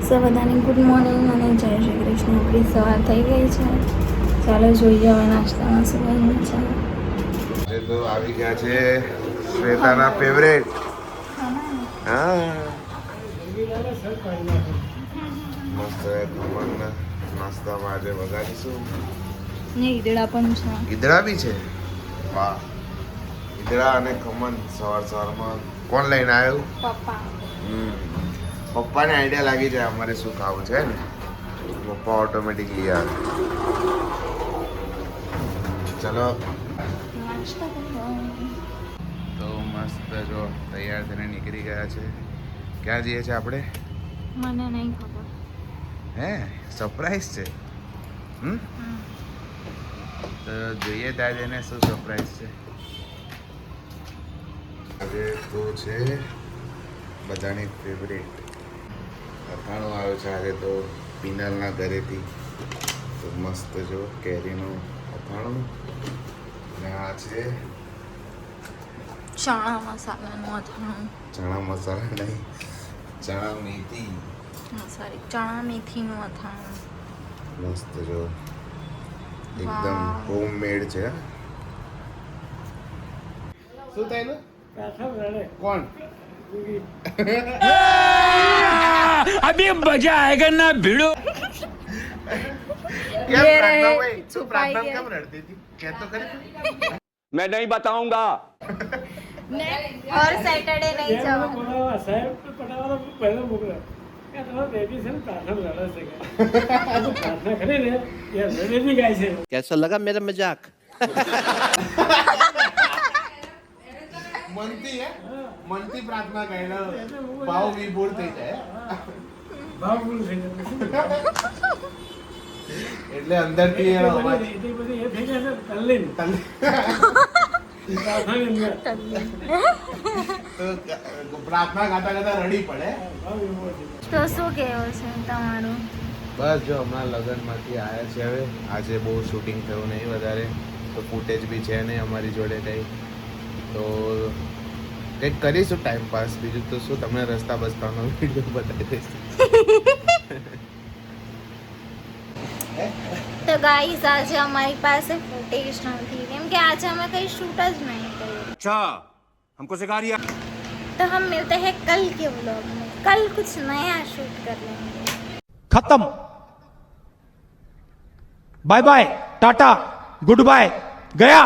સો બધાને good morning અને જય શ્રી કૃષ્ણ. આપણી સવાર થઈ ગઈ છે. ચાલો જોઈએ હવે નાસ્તામાં શું બન્યું છે. આજે તો આવી ગયા છે શ્વેતાના ફેવરેટ. હા મસ્ત ખમણ નાસ્તામાં આજે વગાડીશું. ને ઈદડા પણ છે. ઈદડા બી છે. વાહ, ઈદડા અને ખમણ સવારમાં કોણ લઈને આવ્યું? પપ્પા. પપ્પાને આઈડિયા લાગી જાય અમારે શું ખાવું છે ને, પપ્પા ઓટોમેટિકલી આવે. ચલો તો મસ્ત જો તૈયાર થઈને નીકળી ગયા છે. ક્યાં જઈએ છે આપણે? મને નહીં ખબર. હે સરપ્રાઈઝ છે. તો જોઈએ ત્યાં જઈને શું સરપ્રાઈઝ છે. આજે તો છે બધાની ફેવરેટ અથાણું આવ્યું છે આજે તો પિનલના ઘરેથી. તો મસ્ત જો કેરીનું અથાણું અને આ છે ચણા મસાલાનું અથાણું. ચણા મસાલા નહીં, ચણા મેથી. સોરી, ચણા મેથીનું અથાણું. મસ્ત જો એકદમ હોમમેડ છે. શું થાય ને કોણ अभी मजा आएगा ना भिड़ो. શું પ્રાર્થના કેમ રડતી હતી? કે તો ખરી. मैं नहीं बताऊंगा. और सैटरडे नहीं जवा. સાહેબ પટાવાળા પહેલો મોકલ્યો કે તમારા બેબી છે ને પ્રાર્થના લડે છે કે પ્રાર્થના કરી ને એ રડે બી ગાય છે. कैसा लगा मेरा मजाक? મનથી પ્રાર્થના કરેલો ભાવ વિભોર થઈ જાય. ભાવ ભૂલ થઈ જાય એટલે અંદરથી એનો અવાજ એટલી બધી એ થઈ જાય છે તલ્લીન પ્રાર્થનાની અંદર તો પ્રાર્થના ગાતા ગાતા રડી પડે. ભાવ એવો છે. તો શું કહેવું છે તમારું? બસ જો હમણાં લગ્નમાંથી આવ્યા છે. હવે આજે બહુ શૂટિંગ થયું નહીં વધારે, તો ફૂટેજ બી છે નહીં અમારી જોડે કંઈ. તો કંઈક કરીશું ટાઈમ પાસ. બીજું તો શું, તમને રસ્તા બસ્તાનો વિડીયો બતાવી દઈશ. તો ગાઈસ આજે અમારી પાસે ફૂટેજ નથી કેમ કે આજે અમે કहीं शूट જ नहीं કર્યું. अच्छा हमको सिखा रिया. तो हम मिलते हैं कल के व्लॉग में. कल कुछ नया शूट कर लेंगे. खत्म. Bye bye tata goodbye गया.